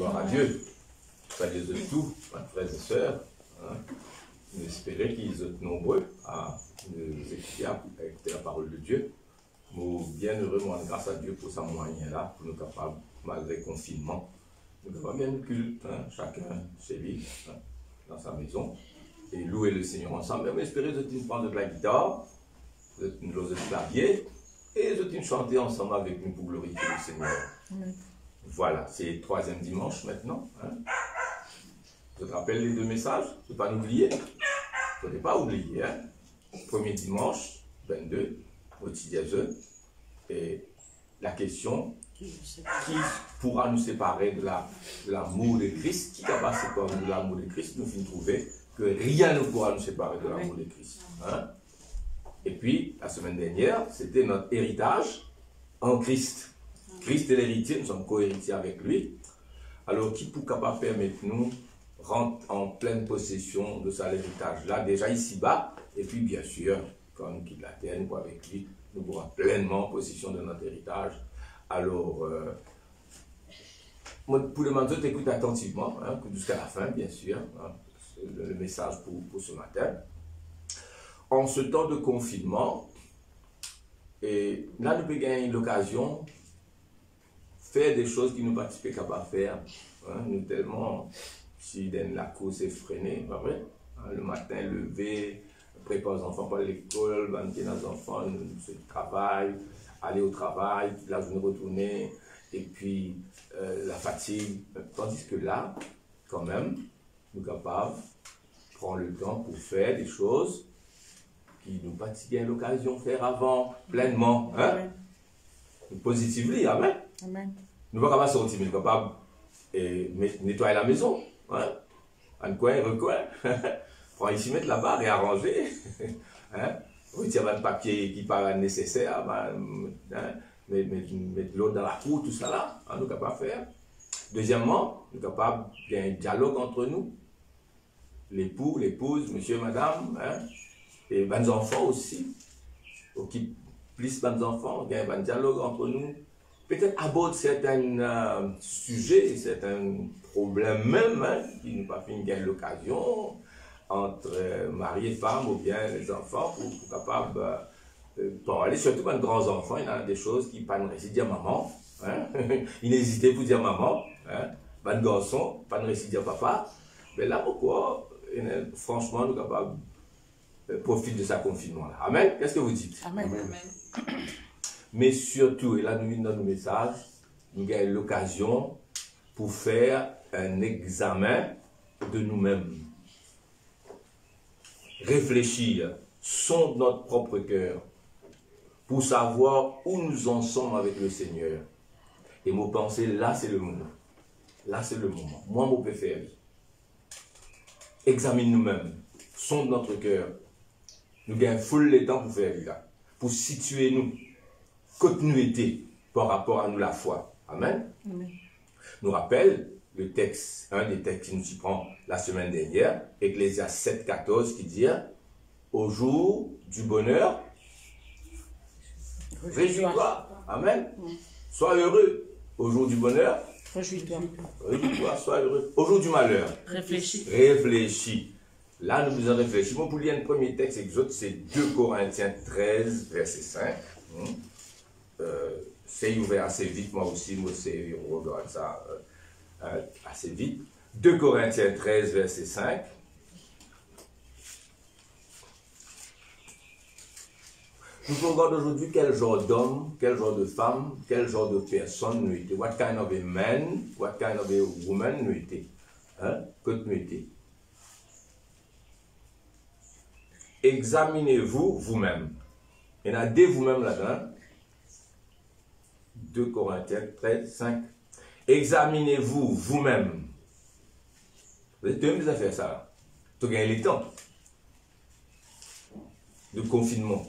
Gloire à Dieu. Salut de tout, frères et sœurs. Nous espérons qu'ils sont nombreux à nous écouter, à écouter la parole de Dieu. Nous bien heureux, moi, grâce à Dieu pour ce moyen-là, pour nous capables, malgré le confinement, nous capables bien de culte, chacun chez lui, dans sa maison, et louer le Seigneur ensemble. Même espérer que nous prendre de la guitare, nous jouer du clavier, et nous chanter ensemble avec nous pour glorifier le Seigneur. Amen. Voilà, c'est le troisième dimanche maintenant. Je te rappelle les deux messages, ne pas l'oublier. Il ne faut pas oublier. Premier dimanche, 22, au Tidiazeux. Et la question, qui pourra nous séparer de l'amour de Christ? Qui va se séparer de l'amour de Christ? Nous finissons trouver que rien ne pourra nous séparer de l'amour de Christ. Et puis, la semaine dernière, c'était notre héritage en Christ. Christ est l'héritier, nous sommes co-héritiers avec lui. Alors, qui pour capable permettre nous rentrer en pleine possession de ça héritage-là, déjà ici-bas, et puis bien sûr, quand nous quittons la terre, nous avec lui, nous pourrons pleinement en possession de notre héritage. Alors, pour le moment, t'écoute attentivement, jusqu'à la fin, bien sûr, le message pour ce matin. En ce temps de confinement, et là, nous pouvons gagner l'occasion faire des choses qui nous participent capables de faire. Nous tellement, si la course est freinée, pas vrai? Le matin, lever, préparer les enfants pour l'école, vanter les enfants, se travail, aller au travail, la journée retourner, et puis la fatigue. Tandis que là, quand même, nous sommes capables de prendre le temps pour faire des choses qui nous fatiguent l'occasion de faire avant, pleinement. Positivement, amen. Amen. Nous ne sommes pas capables de sortir, mais nous sommes capables de nettoyer la maison. Un coin, un recoin. Prends ici, mettre là-bas, réarranger. Retirer le papier qui paraît nécessaire. Mettre l'autre dans la cour, tout ça là. Nous sommes capables de faire. Deuxièmement, nous sommes capables d'un dialogue entre nous. L'époux, l'épouse, monsieur, madame. Et les enfants aussi. Qui plus les enfants, il y a un dialogue entre nous. Peut-être aborder certains sujets, certains problèmes même, qui nous pas fait une l'occasion entre mari et femme ou bien les enfants pour capables parler, surtout quand les grands enfants, il y a des choses qui ne pas réussir dire maman, ils n'hésitaient pour dire maman, les garçons, pas réussir dire papa, mais là pourquoi, franchement, nous sommes capables profiter de ce confinement-là. Amen. Qu'est-ce que vous dites? Amen. Amen. Mais surtout, et là nous venons dans nos messages, nous avons l'occasion pour faire un examen de nous-mêmes. Réfléchir, sonder notre propre cœur, pour savoir où nous en sommes avec le Seigneur. Et me penser, là c'est le moment. Là c'est le moment. Moi, mon préféré. Examine nous-mêmes, sonde notre cœur. Nous avons full le temps pour faire ça, pour situer nous. Continuité par rapport à nous la foi. Amen. Amen. Nous rappelle le texte, un des textes qui nous y prend la semaine dernière, Ecclésiaste 7, 14, qui dit au jour du bonheur, réjouis-toi. Amen. Sois heureux. Au jour du bonheur, réjouis-toi. Réjouis-toi, sois heureux. Au jour du malheur, réfléchis. Réfléchis. Là, nous vous en réfléchissons. Pour lire le premier texte, c'est 2 Corinthiens 13, verset 5. C'est ouvert assez vite, moi aussi, on regarde ça assez vite. 2 Corinthiens 13, verset 5. Nous regardons aujourd'hui quel genre d'homme, quel genre de femme, quel genre de personne nous étions. What kind of a man, what kind of a woman nous étions. Que nous étions. Examinez-vous vous-même. Il y en a des vous-même là-dedans. 2 Corinthiens 13, 5. Examinez-vous vous-même. Vous êtes deux à faire ça. Tu gagnes le temps de confinement.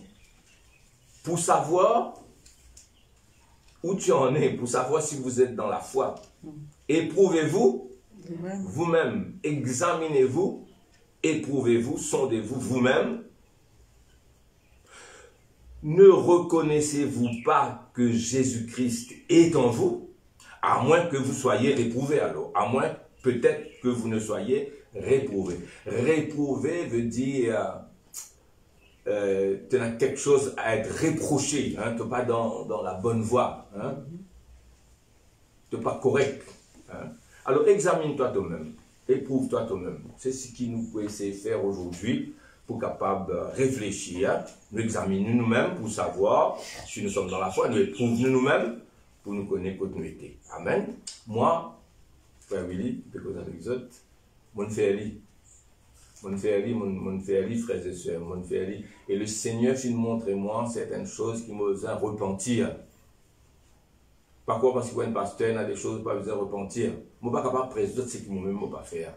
Pour savoir où tu en es, pour savoir si vous êtes dans la foi. Éprouvez-vous vous-même. Examinez-vous, éprouvez-vous, sondez-vous vous-même. Ne reconnaissez-vous pas que Jésus-Christ est en vous, À moins que vous soyez réprouvé alors. À moins peut-être que vous ne soyez réprouvé. Réprouvé veut dire tu as quelque chose à être reproché. Hein, tu n'es pas dans la bonne voie. Hein, tu n'es pas correct. Hein. Alors examine-toi toi-même. Éprouve-toi toi-même. C'est ce qui nous peut essayer de faire aujourd'hui pour capable réfléchir, nous examiner nous-mêmes pour savoir si nous sommes dans la foi, nous éprouver nous-mêmes pour nous connaître comme nous étions. Amen. Moi, frère Willy, de cause avec les autres, mon frère frères et sœurs, mon frère, et le Seigneur il montre moi certaines choses qui m'ont besoin de repentir. Pas quoi parce que un pasteur a des choses pas besoin de repentir. Moi pas capable de préciser ce que moi-même pas faire,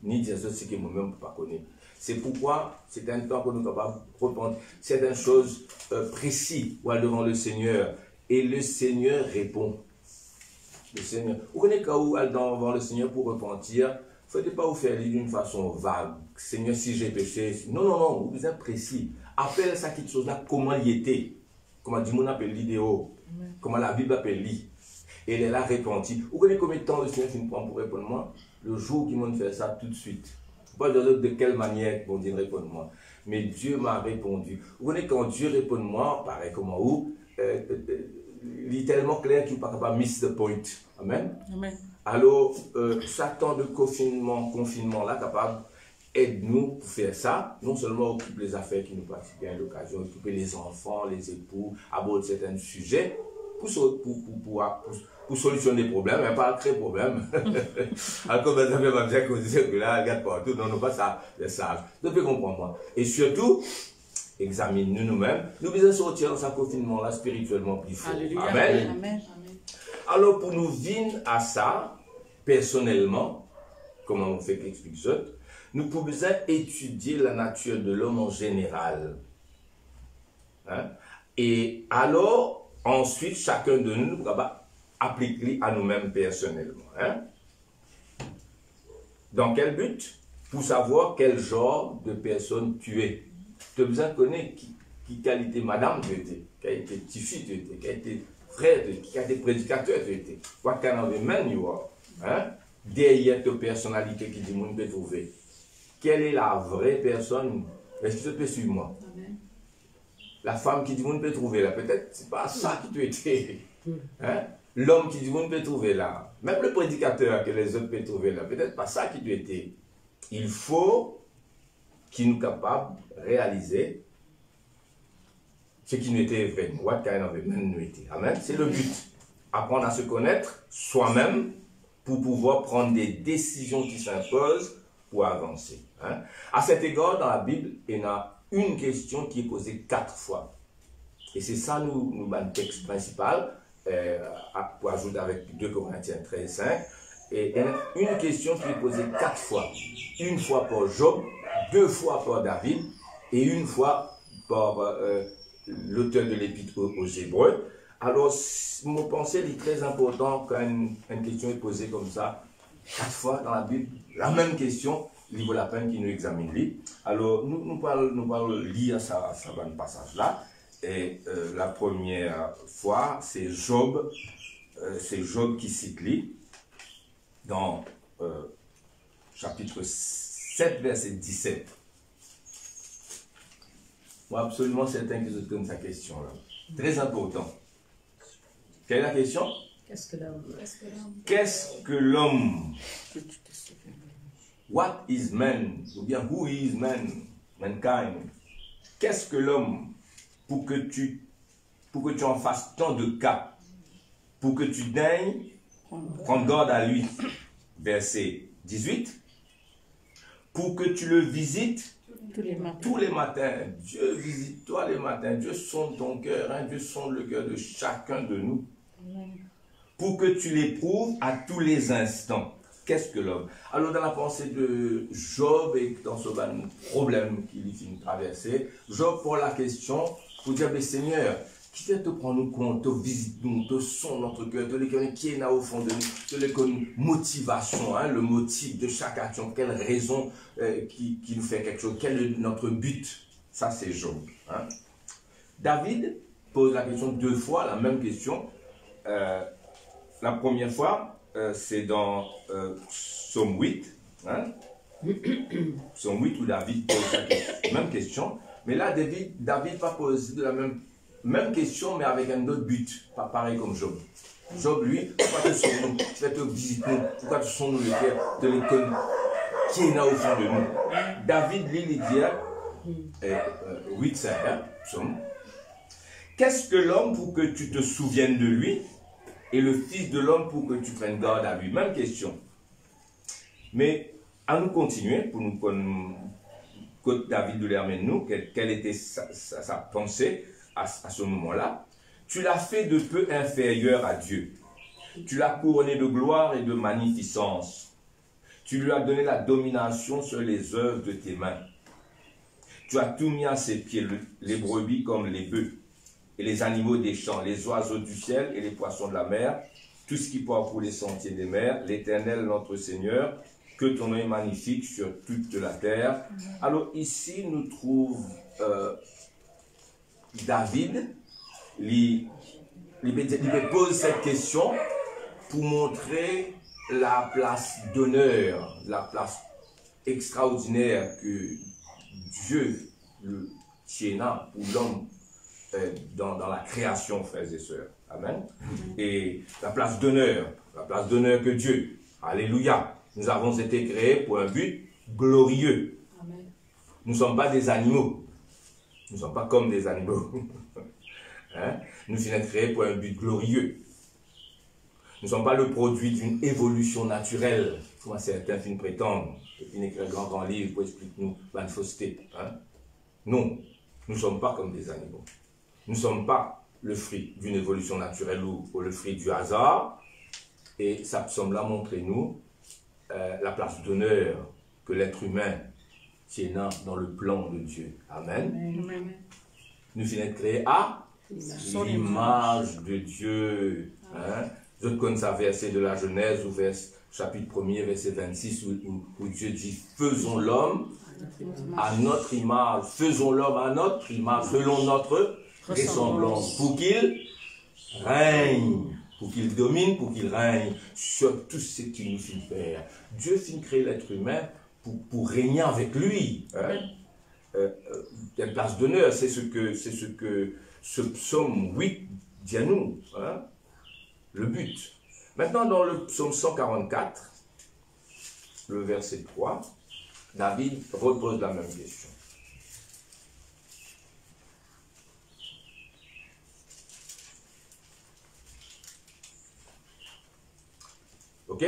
ni dire ce que moi-même pas connaître. C'est pourquoi c'est un temps que nous sommes capables de repentir certaines choses précises devant le Seigneur, et le Seigneur répond. Le Seigneur. Vous connaissez quand vous allez devant le Seigneur pour repentir, il ne faut pas vous faire d'une façon vague. Seigneur, si j'ai péché. Non, non, non, vous êtes précis. Appelle ça quelque chose là, comment il était. Comment Dimon appelle l'idéo. Comment la Bible appelle lui. Et elle est là repenti. Vous connaissez combien de temps le Seigneur finit prend pour répondre moi? Le jour qu'il m'a fait ça tout de suite. Pas de quelle manière bon Dieu répond moi. Mais Dieu m'a répondu. Vous connaissez quand Dieu répond moi, pareil comment où, il est tellement clair qu'il n'est pas capable de miss the point. Amen. Amen. Alors, Satan de confinement là, capable aide-nous pour faire ça, non seulement occuper les affaires qui nous pratiquent à l'occasion, occuper les enfants, les époux, aborder certains sujets, pour solutionner des problèmes, mais pas créer des problèmes. Alors, comme vous avez bien qu'on disait que là, regarde partout, non, non, pas ça, les sages. Vous devez comprendre moi. Et surtout, examine-nous nous-mêmes. Nous devons sortir dans ce confinement-là spirituellement plus fort. Alléluia. Amen. Amen. Alors, pour nous venir à ça, personnellement, comment on fait qu'explique ça, nous pouvons étudier la nature de l'homme en général. Hein? Et alors, ensuite, chacun de nous va appliquer à nous-mêmes personnellement. Hein? Dans quel but? Pour savoir quel genre de personne tu es. Tu as besoin de connaître qui qualité madame tu étais, quelle qualité petit-fille tu étais, quelle qualité frère, qui a été prédicateur, tu étais. What kind of a man you are? Hein? Derrière ta personnalité qui dit, on peut trouver. Quelle est la vraie personne? Est-ce que tu peux suivre moi? Amen. La femme qui dit, on peut trouver là, peut-être, c'est pas ça que tu étais. Hein? L'homme qui dit, on peut trouver là. Même le prédicateur que les autres peuvent trouver là, peut-être pas ça que tu étais. Il faut qu'il nous capable de réaliser ce qui nous était vrai. What kind of a man nous était. Amen. C'est le but. Apprendre à se connaître soi-même pour pouvoir prendre des décisions qui s'imposent pour avancer. Hein. À cet égard, dans la Bible, il y a une question qui est posée 4 fois. Et c'est ça, nous le texte principal, pour ajouter avec 2 Corinthiens 13, 5. Et il y a une question qui est posée 4 fois. Une fois par Job, 2 fois par David, et une fois par l'auteur de l'Épître aux Hébreux. Alors, mon pensée est très important quand une question est posée comme ça, 4 fois dans la Bible, la même question, il vaut la peine qu'il nous examine. Alors, nous parlons lire ça passage-là. Et la première fois, c'est Job qui cite lui, dans chapitre 7, verset 17. Moi, absolument certain que je donne sa question-là. Très important. Quelle est la question? Qu'est-ce que l'homme? Qu'est-ce que l'homme? What is man? Ou bien, who is man? Mankind. Qu'est-ce que l'homme? Pour que tu en fasses tant de cas. Pour que tu daignes prendre garde à lui. Verset 18. Pour que tu le visites tous les matins. Dieu visite toi les matins. Dieu sonde ton cœur. Hein? Dieu sonde le cœur de chacun de nous. Pour que tu l'éprouves à tous les instants. Qu'est-ce que l'homme? Alors dans la pensée de Job et dans ce problème qu'il finit de traverser, Job pose la question pour dire, mais Seigneur, qui fait te prendre compte, te visite nous, te sonde notre cœur, te les qui est là au fond de nous, te les motivation, hein, le motif de chaque action, quelle raison qui nous fait quelque chose, quel est notre but? Ça c'est Job. Hein. David pose la question 2 fois, la même question. la première fois, c'est dans Psaume 8. Hein? Psaume 8 où David pose la même question. Mais là, David va poser de la même question, mais avec un autre but. Pas pareil comme Job. Job, lui, pourquoi tu sommes-nous? Tu fais te visiter. Pourquoi tu sommes-nous le cœur de l'école qui est là au fond de nous? David, lui, il dit, 8, c'est un psaume. Qu'est-ce que l'homme pour que tu te souviennes de lui et le fils de l'homme pour que tu prennes garde à lui? Même question. Mais à nous continuer, pour nous que David de l'Hermène nous, quelle était sa pensée à ce moment-là. Tu l'as fait de peu inférieur à Dieu. Tu l'as couronné de gloire et de magnificence. Tu lui as donné la domination sur les œuvres de tes mains. Tu as tout mis à ses pieds, les brebis comme les bœufs, et les animaux des champs, les oiseaux du ciel et les poissons de la mer, tout ce qui parcourt les sentiers des mers, l'Éternel notre Seigneur, que ton nom est magnifique sur toute la terre. Alors ici, nous trouvons David, il pose cette question pour montrer la place d'honneur, la place extraordinaire que Dieu le tient pour l'homme dans la création, frères et sœurs. Amen. Et la place d'honneur que Dieu, alléluia, nous avons été créés pour un but glorieux. Amen. Nous ne sommes pas des animaux. Nous ne sommes pas comme des animaux. Hein? Nous sommes créés pour un but glorieux. Nous ne sommes pas le produit d'une évolution naturelle, comme certains films prétendent. Et puis écrire un grand livre pour expliquer nous la fausseté. Hein? Non, nous ne sommes pas comme des animaux. Nous ne sommes pas le fruit d'une évolution naturelle ou le fruit du hasard. Et ça semble là montrer nous la place d'honneur que l'être humain tient dans le plan de Dieu. Amen. Amen. Nous sommes créés à l'image de Dieu. Hein? Vous connaissez un verset de la Genèse, chapitre 1er, verset 26, où Dieu dit « Faisons l'homme à notre image, faisons l'homme à notre image, selon notre ressemblance, pour qu'il règne, pour qu'il domine, pour qu'il règne sur tout ce qu'il nous fait faire. » Dieu finit créer l'être humain pour régner avec lui. Hein? Une place d'honneur, c'est ce que ce psaume 8 dit à nous. Hein? Le but. Maintenant, dans le psaume 144, le verset 3, David repose la même question. Ok?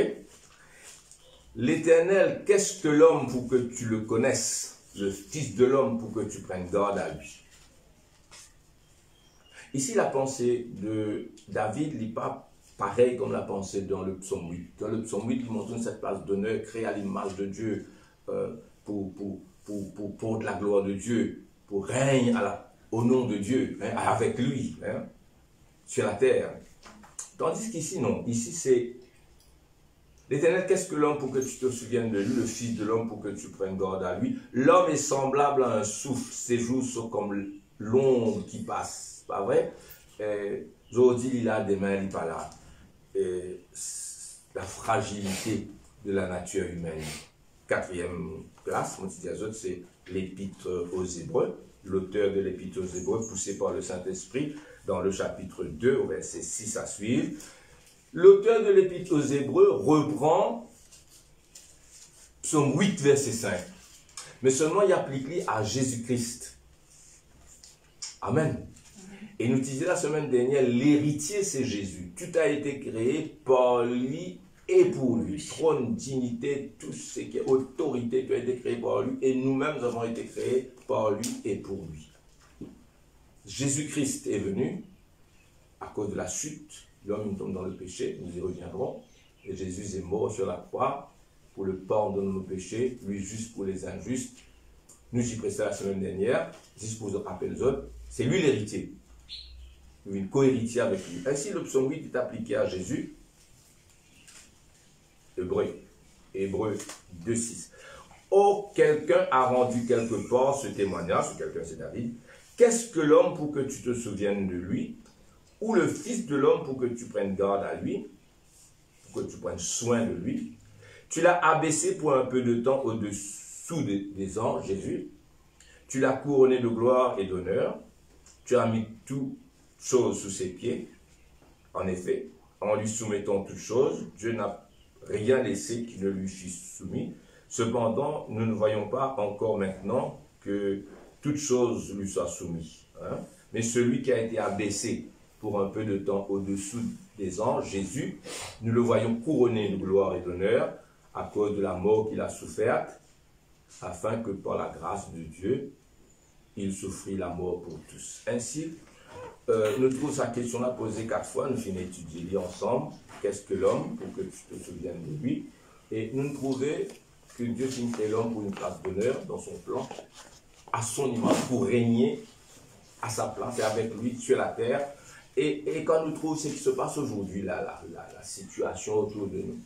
L'Éternel, qu'est-ce que l'homme pour que tu le connaisses? Le Fils de l'homme pour que tu prennes garde à lui. Ici, la pensée de David n'est pas pareille comme la pensée dans le psaume 8. Dans le psaume 8, il montre cette place d'honneur créée à l'image de Dieu pour de la gloire de Dieu, pour régner au nom de Dieu, hein, avec lui, hein, sur la terre. Tandis qu'ici, non. Ici, c'est l'Éternel, qu'est-ce que l'homme pour que tu te souviennes de lui, le Fils de l'homme pour que tu prennes garde à lui. L'homme est semblable à un souffle, ses jours sont comme l'ombre qui passe. Pas vrai? Aujourd'hui, il a des mains, il n'est pas là. La fragilité de la nature humaine. Quatrième place, c'est l'Épître aux Hébreux. L'auteur de l'Épître aux Hébreux, poussé par le Saint-Esprit, dans le chapitre 2, au verset 6 à suivre. L'auteur de l'Épître aux Hébreux reprend Psaume 8, verset 5. Mais seulement il applique à Jésus-Christ. Amen. Et nous disions la semaine dernière, l'héritier c'est Jésus. Tout a été créé par lui et pour lui. Trône, dignité, tout ce qui est autorité, tout a été créé par lui. Et nous-mêmes avons été créés par lui et pour lui. Jésus-Christ est venu à cause de la chute. L'homme tombe dans le péché, nous y reviendrons. Et Jésus est mort sur la croix pour le pardon de nos péchés, lui juste pour les injustes. Nous y prestons la semaine dernière, juste pour vous rappeler les autres. C'est lui l'héritier. Une co-héritier avec lui. Ainsi, le psaume 8 est appliqué à Jésus. Hébreu 2,6. Oh, quelqu'un a rendu quelque part ce témoignage, ce quelqu'un c'est David. Qu'est-ce que l'homme pour que tu te souviennes de lui, ou le Fils de l'homme pour que tu prennes garde à lui? que tu prennes soin de lui. Tu l'as abaissé pour un peu de temps au-dessous des anges, Jésus. Tu l'as couronné de gloire et d'honneur. Tu as mis toutes choses sous ses pieds. En effet, en lui soumettant toutes choses, Dieu n'a rien laissé qui ne lui fût soumis. Cependant, nous ne voyons pas encore maintenant que toutes choses lui soient soumises. Hein? Mais celui qui a été abaissé pour un peu de temps au-dessous des anges, Jésus, nous le voyons couronné de gloire et d'honneur à cause de la mort qu'il a soufferte, afin que par la grâce de Dieu, il souffrit la mort pour tous. Ainsi, nous trouvons sa question-là posée 4 fois, nous finissons d'étudier ensemble, qu'est-ce que l'homme, pour que tu te souviennes de lui, et nous trouvons que Dieu finit l'homme pour une place d'honneur dans son plan, à son image, pour régner à sa place et avec lui sur la terre. Et quand nous trouvons ce qui se passe aujourd'hui, la situation autour de nous,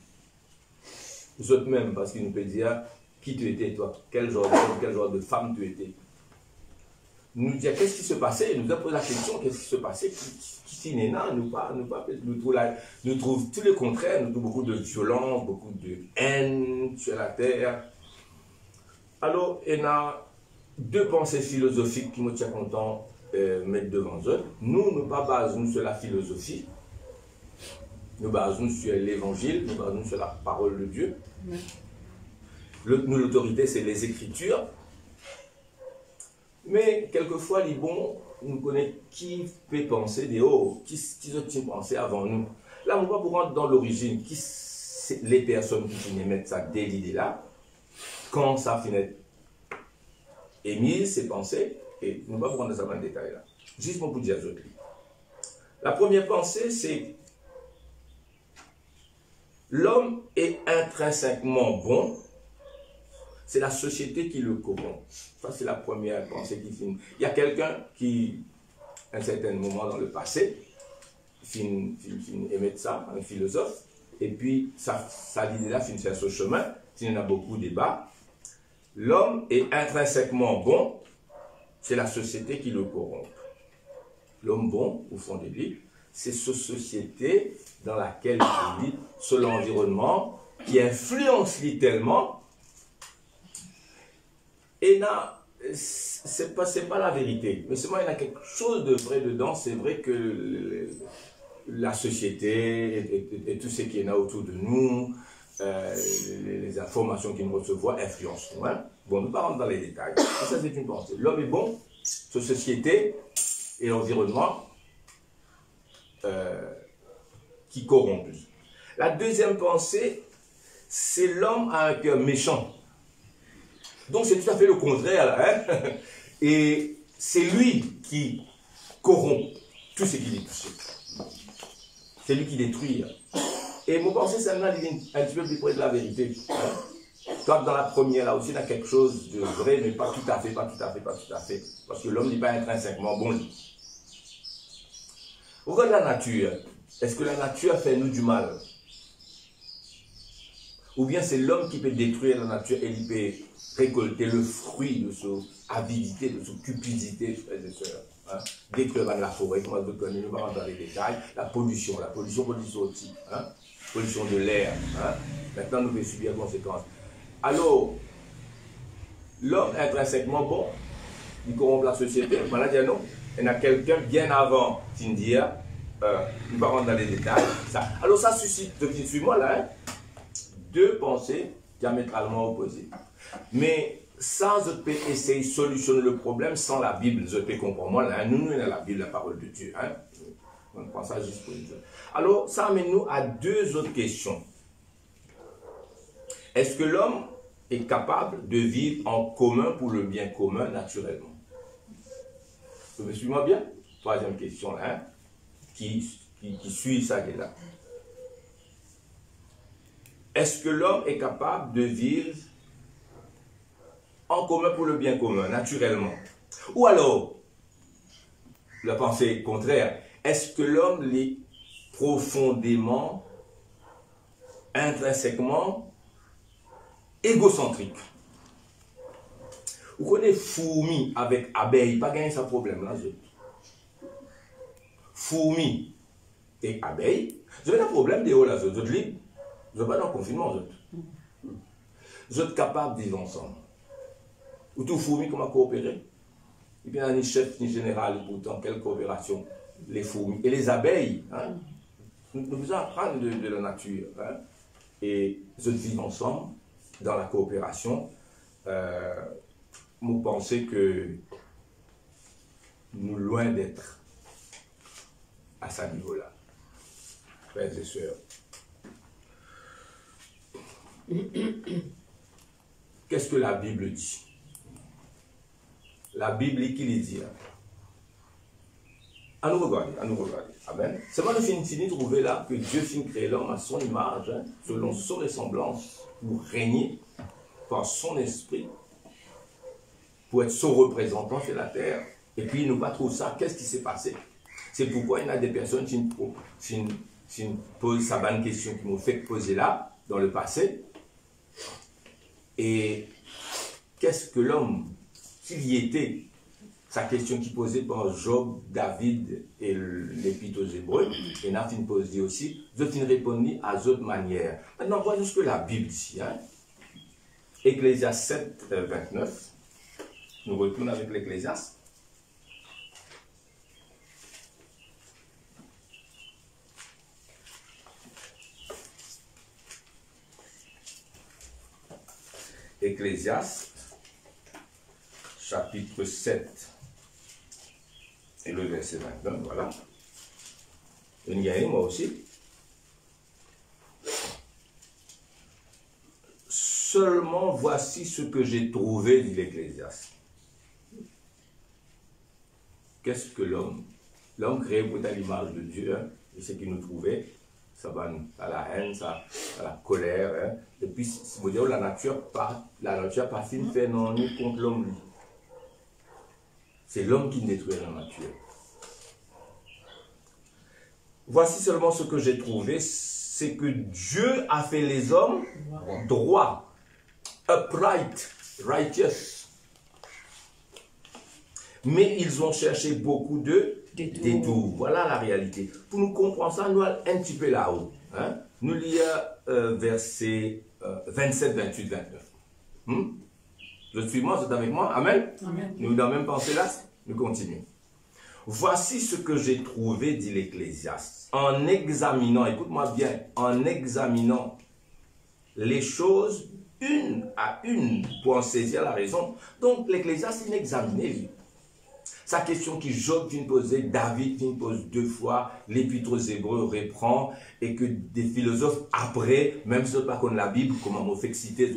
nous autres même, parce qu'il nous peut dire qui tu étais, toi, quel genre de femme tu étais. Nous dire qu'est-ce qui se passait, nous avons posé la question, qu'est-ce qui se passait, qui nous trouve tout le contraire, nous trouvons beaucoup de violence, beaucoup de haine sur la terre. Alors, il y a 2 pensées philosophiques qui me tiennent content mettre devant eux. Nous pas basons sur la philosophie, nous basons sur l'évangile, nous basons sur la parole de Dieu. Nous, l'autorité, c'est les Écritures. Mais quelquefois, les bons, nous connaissons qui peut penser des hauts, qui ont pensé avant nous. Là, on va pour rentrer dans l'origine, qui c'est les personnes qui finissent mettre ça dès l'idée-là, quand ça finit émise, ces pensées, et nous ne va pas prendre ça dans le détail là. Juste pour vous dire autres. La première pensée, c'est l'homme est intrinsèquement bon. C'est la société qui le corrompt. Ça, c'est la première pensée qui finit. Il y a quelqu'un qui, à un certain moment dans le passé, finit émettre ça, un philosophe, et puis sa idée-là finit sur ce chemin, il y en a beaucoup de débats. L'homme est intrinsèquement bon, c'est la société qui le corrompt. L'homme bon, au fond de lui, c'est cette société dans laquelle il vit, c'est l'environnement qui influence tellement. Et là, ce n'est pas la vérité. Mais seulement, il y a quelque chose de vrai dedans. C'est vrai que la société et tout ce qui est là autour de nous, les informations qu'ils nous recevons influencent nous. Hein? Bon, nous ne parlons pas dans les détails. Ça, c'est une pensée. L'homme est bon, cette société et l'environnement qui corrompent. La deuxième pensée, c'est l'homme a un cœur méchant. Donc c'est tout à fait le contraire. Hein? Et c'est lui qui corrompt tout ce qui est touché. C'est lui qui détruit. Et mon pensée, c'est un petit peu plus près de la vérité. Hein? Quand dans la première, là aussi, il y a quelque chose de vrai, mais pas tout à fait, pas tout à fait, pas tout à fait. Parce que l'homme n'est pas intrinsèquement bon. Regarde la nature. Est-ce que la nature fait nous du mal? Ou bien c'est l'homme qui peut détruire la nature et il peut récolter le fruit de son avidité, de son cupidité, frères et sœurs. Hein? Détruire la forêt, comme vous connaissez, nous allons dans les détails, la pollution aussi, hein? Pollution de l'air. Hein? Maintenant, nous pouvons subir les conséquences. Alors, l'homme intrinsèquement bon, il corrompt la société, on va dire non. Il y a quelqu'un bien avant Tindia, nous allons dans les détails. Ça. Alors, ça suscite, suis-moi là, hein? 2 pensées diamétralement opposées. Mais ça, je peux essayer de solutionner le problème sans la Bible. Je peux comprendre. Moi, là, nous, on a la Bible, la parole de Dieu. Hein? On prend ça juste pour une chose. Alors, ça amène nous à 2 autres questions. Est-ce que l'homme est capable de vivre en commun pour le bien commun naturellement? Vous me suivez bien? 3e question, là, hein? qui suit ça qui est là. Est-ce que l'homme est capable de vivre en commun pour le bien commun, naturellement? Ou alors, la pensée contraire, est-ce que l'homme est profondément, intrinsèquement, égocentrique? Vous connaissez fourmi avec abeille, pas gagner ce problème là. Fourmi et abeille, vous avez un problème de haut là, vous êtes libre. Vous n'êtes pas dans le confinement, vous êtes capables de vivre ensemble. Ou tout fourmi comment coopérer. Et bien, ni chef, ni général, et pourtant, quelle coopération. Les fourmis et les abeilles. Hein? Nous vous apprendre de la nature. Hein? Et vous vivre ensemble, dans la coopération. Vous pensez que nous, loin d'être à ce niveau-là. Frères et sœurs. Qu'est-ce que la Bible dit? La Bible, qui les dit? À nous regarder, à nous regarder. Amen. C'est pas le fini trouver là que Dieu finit créer l'homme à son image, hein, selon son ressemblance, pour régner par son esprit, pour être son représentant sur la terre. Et puis, il nous pas trouver ça. Qu'est-ce qui s'est passé? C'est pourquoi il y a des personnes qui me posent sa bonne question, qui m'ont fait poser là, dans le passé. Et qu'est-ce que l'homme, s'il y était, sa question qui posait par Job, David et l'Épître aux Hébreux, et Nathan pose dit aussi, je ne répondis à d'autres manières. Maintenant, voyons ce que la Bible dit. Hein? Ecclésiaste 7, 29. Nous retournons avec l'Ecclésiaste. Ecclésiaste, chapitre 7, et le verset 29, voilà. Et il y a moi aussi. Seulement voici ce que j'ai trouvé, dit l'Ecclésiaste. Qu'est-ce que l'homme? L'homme créé pour être à l'image de Dieu, hein, et ce qu'il nous trouvait, ça va à la haine, ça à la colère. Hein. Et puis, c'est dire la nature pas fine fait non ni contre l'homme. C'est l'homme qui détruit la nature. Voici seulement ce que j'ai trouvé, c'est que Dieu a fait les hommes droits, upright, righteous. Mais ils ont cherché beaucoup de détours. Voilà la réalité. Pour nous comprendre ça, nous allons un petit peu là-haut. Hein? Nous lisons versets 27, 28, 29. Je suis moi, vous êtes avec moi? Amen. Amen. Nous dans la même pensée là, nous continuons. Voici ce que j'ai trouvé, dit l'Ecclésiaste. En examinant, écoute-moi bien, en examinant les choses une à une pour en saisir la raison. Donc l'Ecclésiaste, il examinait lui. Sa question qui Job vient poser, David vient pose 2 fois, l'Épître aux Hébreux reprend, et que des philosophes après, même si ce n'est pas comme la Bible, comme on fait citer,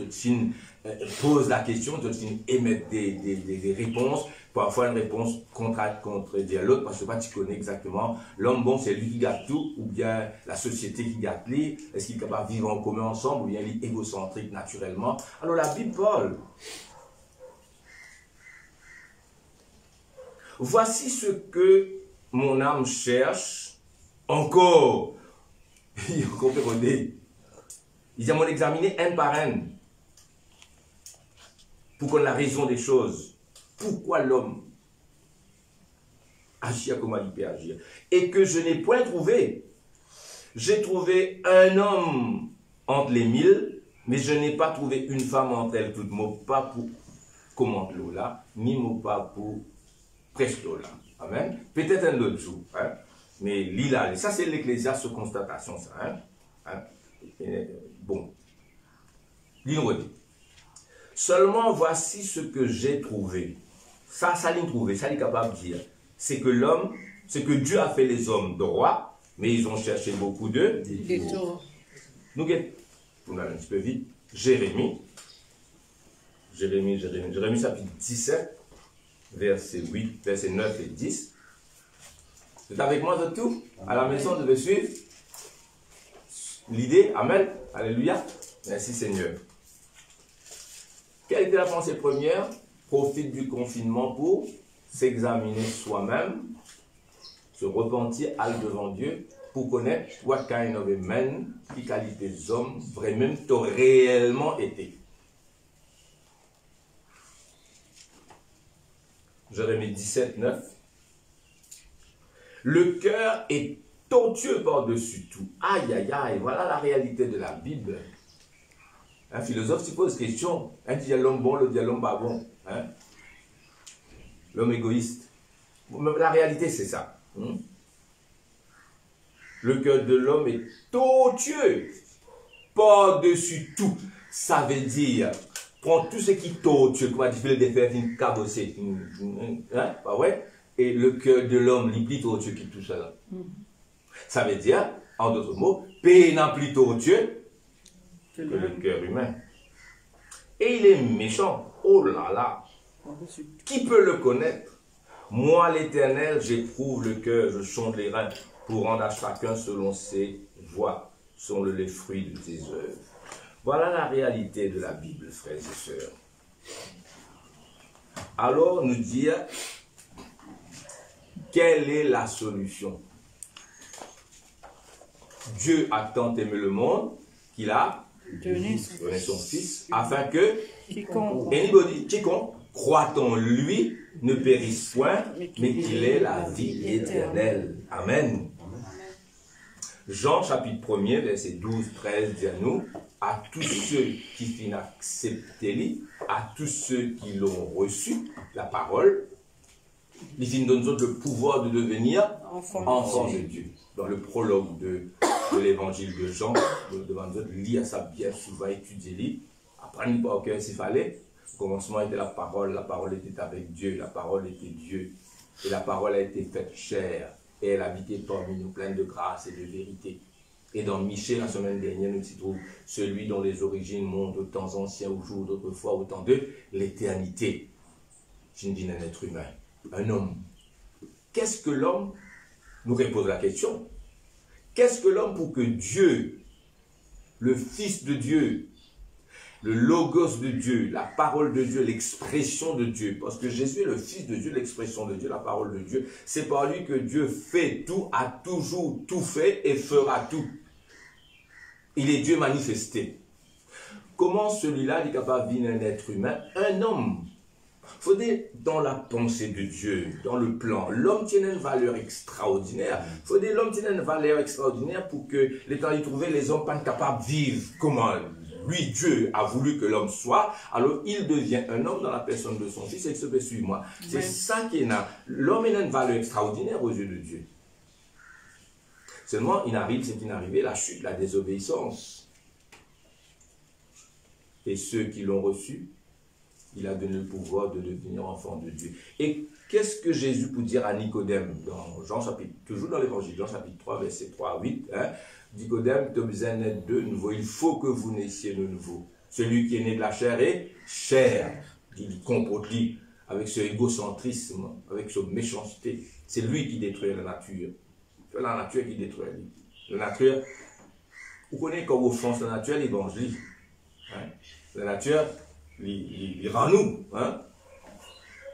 pose la question, émettent des réponses, parfois une réponse contredire l'autre, parce que pas tu connais exactement, l'homme bon c'est lui qui gâte tout, ou bien la société qui gâte lui, est-ce qu'il est capable de vivre en commun ensemble, ou bien il est égocentrique naturellement. Alors la Bible parle. Voici ce que mon âme cherche encore. Il encore pérodé. Ils ont examiné un par un pour qu'on ait la raison des choses. Pourquoi l'homme agit comme il peut agir. Et que je n'ai point trouvé. J'ai trouvé un homme entre les 1000, mais je n'ai pas trouvé une femme entre elles toutes. Mot pas pour commenter là, ni mot pas pour presto là. Amen. Peut-être un autre jour. Hein? Mais lila, ça c'est l'Ecclésiaste sur constatation. Ça, hein? Bon. L'île seulement voici ce que j'ai trouvé. Ça l'île trouvé, ça l'île capable de dire. C'est que l'homme, c'est que Dieu a fait les hommes droits, mais ils ont cherché beaucoup de détours. Nous, on a un petit peu vite. Jérémie chapitre 17. Verset 8, verset 9 et 10. Vous êtes avec moi de tout? À la maison, vous devez suivre l'idée. Amen. Alléluia. Merci Seigneur. Quelle était la pensée première? Profite du confinement pour s'examiner soi-même, se repentir, aller devant Dieu, pour connaître what kind of a man, qui qualité d'homme, vraiment, tu as réellement été. Jérémie 17, 9. Le cœur est tortueux par-dessus tout. Aïe, aïe, aïe, voilà la réalité de la Bible. Un philosophe se pose question. Un dit l'homme bon, l'autre dit l'homme pas bon. Hein? L'homme égoïste. La réalité, c'est ça. Le cœur de l'homme est tortueux par-dessus tout. Ça veut dire, prends tout ce qui est tortueux, comme tu fais des faire une cabossée, hein, pas vrai? Et le cœur de l'homme, il est plus tortueux que tout ça. Ça veut dire, en d'autres mots, pénant plus tortueux que le cœur humain. Et il est méchant. Oh là là. Qui peut le connaître? Moi, l'Éternel, j'éprouve le cœur, je sonde les reins pour rendre à chacun selon ses voies, selon les fruits de tes œuvres. Voilà la réalité de la Bible, frères et sœurs. Alors, nous dire, quelle est la solution? Dieu a tant aimé le monde qu'il a donné son Fils, afin que quiconque croit en lui ne périsse point, mais qu'il ait la vie éternelle. Amen. Jean chapitre 1er, verset 12-13 dit à nous, à tous ceux qui finissent accepter, à tous ceux qui l'ont reçu, la parole, il finit donne le pouvoir de devenir enfants de Dieu. Dans le prologue de l'évangile de Jean, devant nous, lire ça bien souvent, étudier, apprendre par cœur s'il fallait. Au commencement était la parole était avec Dieu, la parole était Dieu, et la parole a été faite chair, et elle habitait parmi nous, pleine de grâce et de vérité. Et dans Michée, la semaine dernière, nous y trouvons celui dont les origines montent aux temps anciens, aux jours d'autrefois, au temps de l'éternité. Je dis un être humain, un homme. Qu'est-ce que l'homme? Nous répose la question. Qu'est-ce que l'homme pour que Dieu, le Fils de Dieu, le logos de Dieu, la parole de Dieu, l'expression de Dieu, parce que Jésus est le Fils de Dieu, l'expression de Dieu, la parole de Dieu, c'est par lui que Dieu fait tout, a toujours tout fait et fera tout. Il est Dieu manifesté. Comment celui-là est capable de vivre un être humain, un homme? Il faut dire, dans la pensée de Dieu, dans le plan, l'homme tient une valeur extraordinaire. Il faut dire, l'homme tient une valeur extraordinaire pour que, l'étant y trouver, les hommes pas capables de vivre comment lui, Dieu, a voulu que l'homme soit. Alors, il devient un homme dans la personne de son Fils et il se fait suivre moi. C'est ça qui est là. L'homme a une valeur extraordinaire aux yeux de Dieu. Seulement, il arrive, c'est inarrivé, la chute, la désobéissance. Et ceux qui l'ont reçu, il a donné le pouvoir de devenir enfant de Dieu. Et qu'est-ce que Jésus peut dire à Nicodème dans Jean chapitre, toujours dans l'évangile, Jean chapitre 3, verset 3 à 8, hein? Nicodème, tu as besoin d'être de nouveau. Il faut que vous naissiez de nouveau. Celui qui est né de la chair est chair. Il comporte lui avec ce égocentrisme, avec cette méchanceté. C'est lui qui détruit la nature. C'est la nature qui détruit lui. La nature, vous connaissez quand vous offense la nature, l'évangile. Hein? La nature, il rend nous. Hein?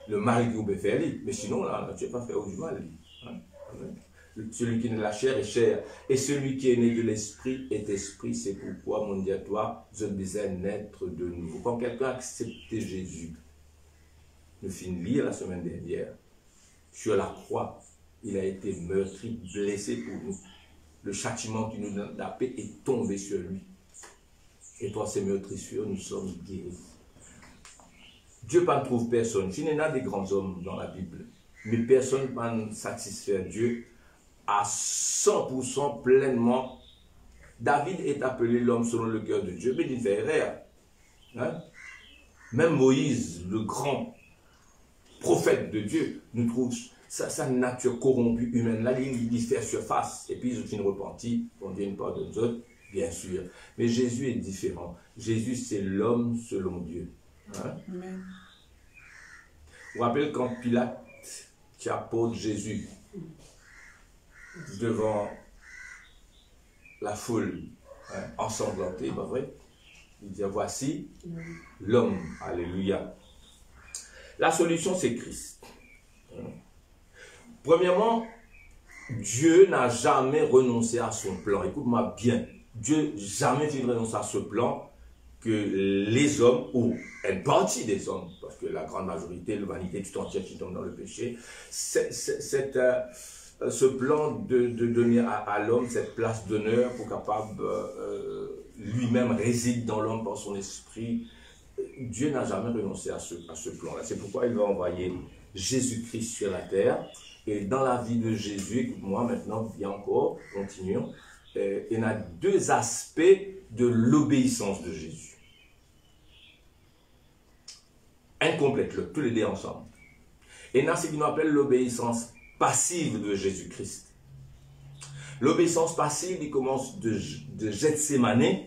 Le mal que vous pouvez faire, lui. Mais sinon, la nature ne peut pas faire du mal. Hein? Celui qui est né de la chair est chair. Et celui qui est né de l'esprit est esprit. C'est pourquoi, mon Dieu, toi, je désire naître de nouveau. Quand quelqu'un a accepté Jésus, nous finissons de lire la semaine dernière, sur la croix, il a été meurtri, blessé pour nous. Le châtiment qui nous donne la paix est tombé sur lui. Et par ces meurtrissures, nous sommes guéris. Dieu ne trouve personne. Il y en a des grands hommes dans la Bible, mais personne ne peut satisfaire Dieu à 100% pleinement. David est appelé l'homme selon le cœur de Dieu, mais il fait erreur. Hein? Même Moïse, le grand prophète de Dieu, nous trouve sa nature corrompue humaine. Là, il fait surface, et puis il repentit, on Dieu ne pardonne nous autres, bien sûr. Mais Jésus est différent. Jésus, c'est l'homme selon Dieu. Hein? Amen. Vous vous rappelez quand Pilate qui apporte Jésus devant la foule, hein, ensanglantée, pas vrai? Il dit, voici l'homme, alléluia. La solution, c'est Christ. Premièrement, Dieu n'a jamais renoncé à son plan. Écoute-moi bien, Dieu n'a jamais fait renoncer à ce plan que les hommes, ou une partie des hommes, parce que la grande majorité, l'humanité tout entière qui tombe dans le péché, ce plan de donner à l'homme cette place d'honneur pour capable lui-même réside dans l'homme par son esprit. Dieu n'a jamais renoncé à ce plan-là. C'est pourquoi il va envoyer Jésus-Christ sur la terre. Et dans la vie de Jésus, écoute-moi maintenant, bien encore, continuons. Il y a deux aspects de l'obéissance de Jésus. Incomplète, tous les deux ensemble. Et il y a ce qu'on appelle l'obéissance passive de Jésus-Christ. L'obéissance passive, il commence de Gethsémane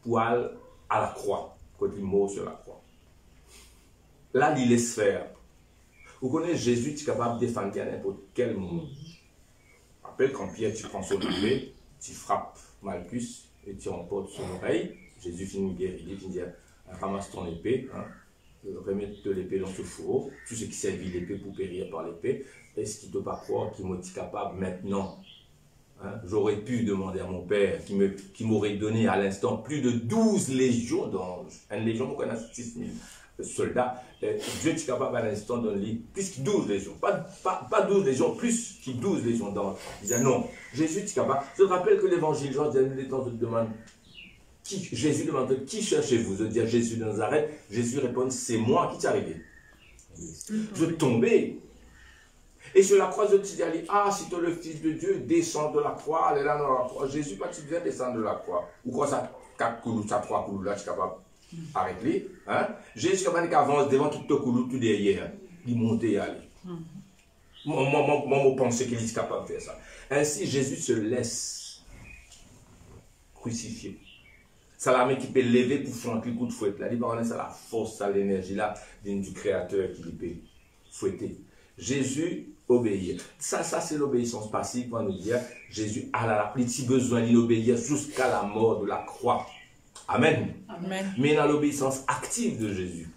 pour aller à la croix, quand il meurt sur la croix. Là, il laisse faire. Vous connaissez Jésus, tu es capable de défendre à n'importe quel moment. Après, quand Pierre, tu prends son épée, tu frappes Malchus et tu emportes son oreille. Jésus finit guéri, il finit dire, ramasse ton épée, hein, remets l'épée dans ce fourreau. Tout ce qui servit l'épée pour périr par l'épée. Est-ce qu'il ne doit pas croire qu'il m'est capable maintenant? Hein, j'aurais pu demander à mon père qui m'aurait donné à l'instant plus de 12 légions d'anges. Une légion, on connaît 6 000 soldats. Dieu est capable à l'instant de donner plus que 12 légions. Pas 12 légions, plus que 12 légions d'anges. Il disait non, Jésus est capable. Je te rappelle que l'évangile, Jean, les temps te demande, Jésus demande, qui cherchez-vous? Je dis à Jésus de Nazareth. Jésus répond, c'est moi qui t'ai arrivé. Je tombais. Et sur la croix, je te dis, ah, si tu es le Fils de Dieu, descends de la croix, allez là dans la croix. Jésus, pas tu viens descendre de la croix. Ou quoi ça, 4 coulous, ça 3 coulous, là, tu es capable d'arrêter. Hein? Jésus est capable d'avance devant tout le coulou, tout derrière. Il monte et aller. Moi, je pense qu'il est capable de faire ça. Ainsi, Jésus se laisse crucifier. C'est la main qui peut lever pour flanquer le coup de fouette. Là, c'est la force, l'énergie là du Créateur qui peut fouetter. Jésus obéit. Ça c'est l'obéissance passive, on va nous dire, Jésus a la petit besoin d'obéir jusqu'à la mort de la croix. Amen. Amen. Mais dans l'obéissance active de Jésus.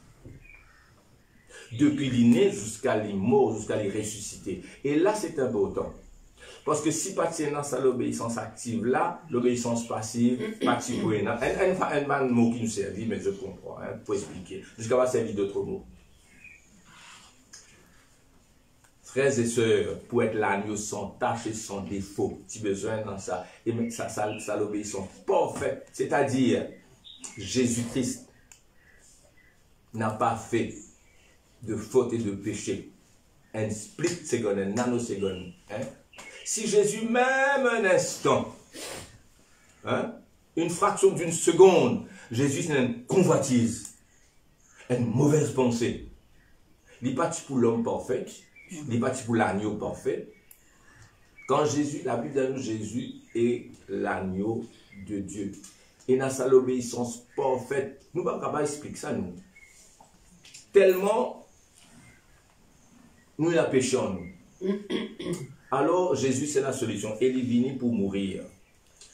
Depuis l'inné jusqu'à l'imort, jusqu'à les ressusciter. Et là, c'est important. Parce que si pas dans ça l'obéissance active là, l'obéissance passive, pas un mot qui nous servit, mais je comprends, hein, pour expliquer. Jusqu'à va servir d'autres mots. Frères et sœurs, pour être l'agneau sans tache et sans défaut, tu as besoin dans ça. Et ça l'obéissance parfaite. C'est-à-dire, Jésus-Christ n'a pas fait de faute et de péché. Un split second, un nanoseconde. Hein? Si Jésus, même un instant, hein, une fraction d'une seconde, Jésus c'est une convoitise, une mauvaise pensée. Il n'est pas pour l'homme parfait. Il n'est pas pour l'agneau parfait. Quand Jésus, la Bible dit Jésus est l'agneau de Dieu. Et dans sa l'obéissance parfaite, nous ne pouvons pas expliquer ça, nous. Tellement, nous, il a péché en nous. Alors, Jésus, c'est la solution. Il est venu pour mourir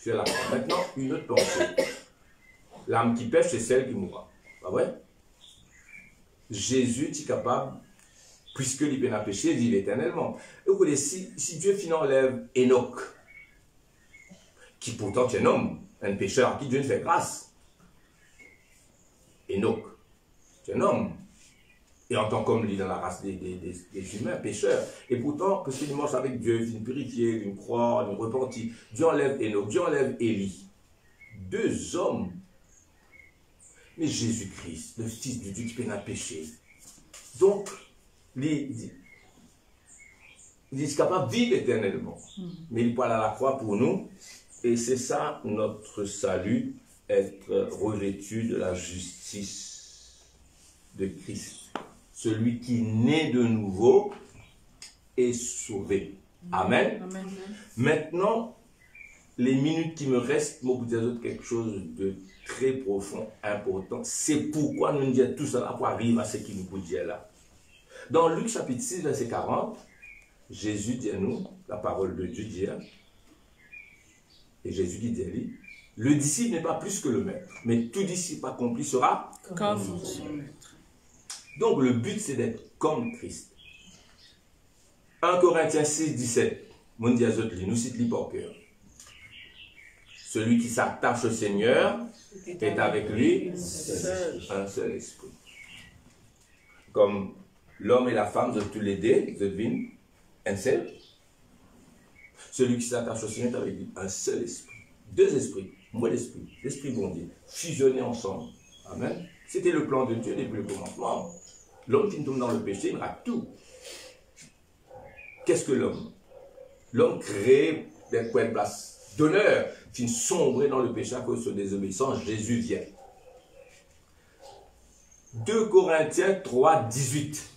sur la croix. Maintenant, une autre pensée. L'âme qui pêche, c'est celle qui mourra. Pas vrai? Jésus est capable, puisque il n'a péché, de vivre éternellement. Écoutez, si Dieu finalement enlève Enoch, qui pourtant est un homme, un pécheur à qui Dieu fait grâce. Enoch, c'est un homme. Et en tant qu'homme, il est dans la race des humains, pécheurs. Et pourtant, parce qu'il marche avec Dieu, il vient purifier, il croit, il repentit. Dieu enlève Enoch, Dieu enlève Élie. Deux hommes. Mais Jésus-Christ, le Fils de Dieu qui n'a péché. Donc, il est capable de vivre éternellement. Mais il peut aller à la croix pour nous. Et c'est ça notre salut, être revêtu de la justice de Christ. Celui qui naît de nouveau est sauvé. Amen. Amen. Maintenant, les minutes qui me restent, je vais vous dire quelque chose de très profond, important. C'est pourquoi nous disons tout cela pour arriver à ce qu'il nous dit là. Dans Luc chapitre 6, verset 40, Jésus dit à nous, la parole de Dieu dit, et Jésus dit à lui, le disciple n'est pas plus que le maître, mais tout disciple accompli sera comme son maître. Donc le but c'est d'être comme Christ. 1 Corinthiens 6, 17, mon diazotli, nous cite par cœur. Celui qui s'attache au Seigneur est avec lui un seul esprit. Comme l'homme et la femme, de tous les deux, devine un seul. Celui qui s'attache au Seigneur est avec lui un seul esprit. Deux esprits, moi l'esprit, l'esprit bon Dieu, fusionnés ensemble. Amen. C'était le plan de Dieu depuis le commencement. L'homme qui tombe dans le péché, il rate tout. Qu'est-ce que l'homme? L'homme crée des coins de place d'honneur, qui sombrait dans le péché à cause de sa désobéissance. Jésus vient. 2 Corinthiens 3, 18.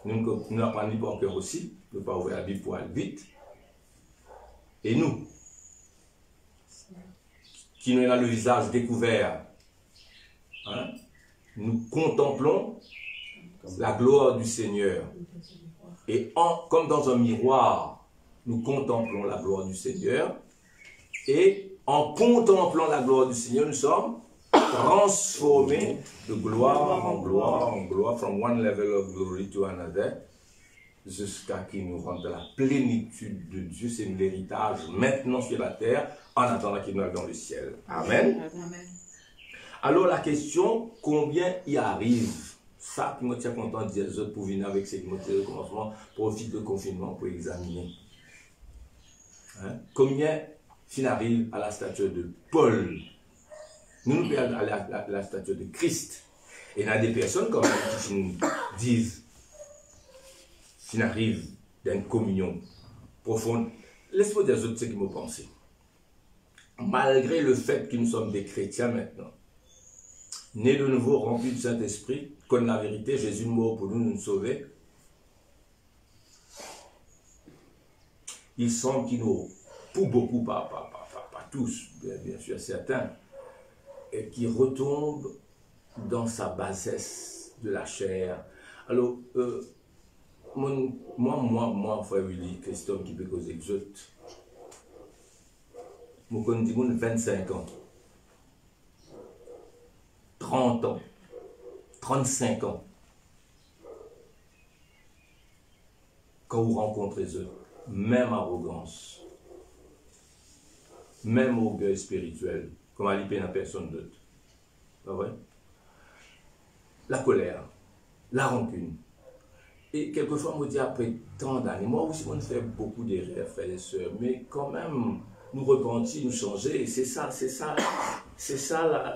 Nous l'apprenons par cœur aussi. Ne pas ouvrir la Bible pour aller vite. Et nous, qui nous avons le visage découvert, hein, nous contemplons la gloire du Seigneur. Et comme dans un miroir, nous contemplons la gloire du Seigneur. Et en contemplant la gloire du Seigneur, nous sommes transformés de gloire en gloire en gloire, from one level of glory to another, jusqu'à qu'il nous rende la plénitude de Dieu. C'est l'héritage maintenant sur la terre, en attendant qu'il nous aille dans le ciel. Amen. Amen. Alors la question, combien y arrive? Ça, qui me tient content de dire les autres pour venir avec ces mots de commencement, profite de confinement pour examiner. Hein? Combien s'il arrive à la stature de Paul? Nous perdons à la stature de Christ. Et il y a des personnes quand même qui nous disent, s'il arrive d'une communion profonde, laisse-moi dire aux autres ce qu'ils m'ont pensé. Malgré le fait que nous sommes des chrétiens maintenant, nés de nouveau, remplis du Saint-Esprit, connaissent la vérité, Jésus est mort pour nous sauver, il semble qu'il nous, pour beaucoup, pas tous, bien sûr certains, et qui retombe dans sa bassesse de la chair. Alors, moi, frère Willy, Christophe qui peut causer exote, moi, quand je dis 25 ans, 30 ans, 35 ans, quand vous rencontrez eux, même arrogance, même orgueil spirituel, comme à l'IP n'a personne d'autre. Pas vrai? La colère, la rancune. Et quelquefois, on me dit après tant d'années, moi aussi, on fait beaucoup d'erreurs, frères et sœurs, mais quand même, nous repentir, nous changer, c'est ça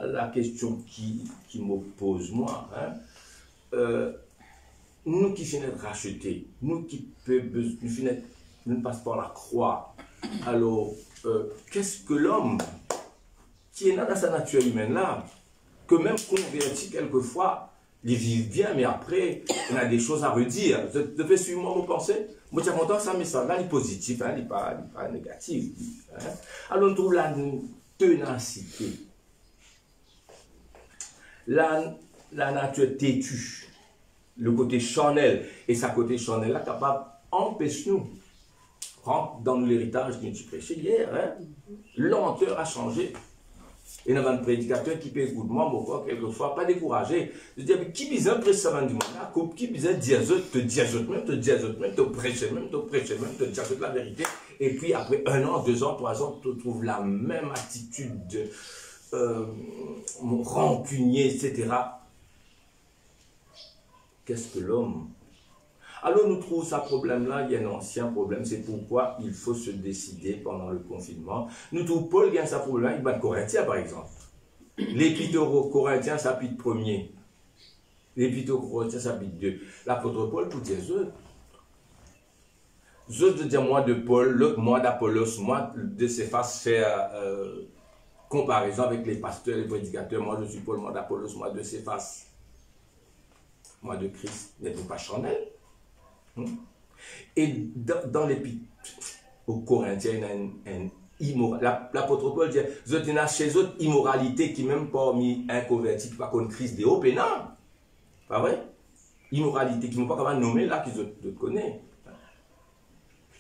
la question qui me pose, moi. Hein? Nous qui finissons de racheter, nous qui nous passons par la croix, alors, qu'est-ce que l'homme qui est là dans sa nature humaine là, que même converti quelquefois, il vit bien, mais après, il a des choses à redire. Vous devez suivre moi vos pensées. Moi, je suis content, ça message là, il est positif, hein, il n'est pas négatif. Hein. Alors, on trouve la ténacité, la nature têtue, le côté charnel, et sa côté charnel là, capable empêche-nous. Rentre dans l'héritage que tu prêchais hier, hein? Lenteur à changer. Et il y a un prédicateur qui peut écouter moi, quelquefois, pas découragé. Je dis, mais qui bizarre prêche ça du monde, qui bizarre te diazote même, te prêcher même, te diazote la vérité. Et puis après 1 an, 2 ans, 3 ans, tu trouves la même attitude rancunier, etc. Qu'est-ce que l'homme? Alors nous trouvons ce problème-là, il y a un ancien problème, c'est pourquoi il faut se décider pendant le confinement. Nous trouvons Paul qui a ce problème, il va de Corinthiens par exemple. L'épître aux Corinthiens, chapitre 1er. L'épître aux Corinthiens, chapitre 2. L'apôtre Paul pour dire je de dire moi de Paul, l'autre moi d'Apollos, moi de Céphas faire comparaison avec les pasteurs, les prédicateurs, moi je suis Paul, moi d'Apollos, moi de Céphas, moi de Christ, n'êtes-vous pas charnel? Et dans l'épître aux Corinthiens, il y a l'apôtre Paul dit, vous êtes chez eux immoralité qui même parmi un converti qui va contre Christ des hauts pénals. Pas vrai? Immoralité qui ne pas comment nommer là qu'ils te connaissent.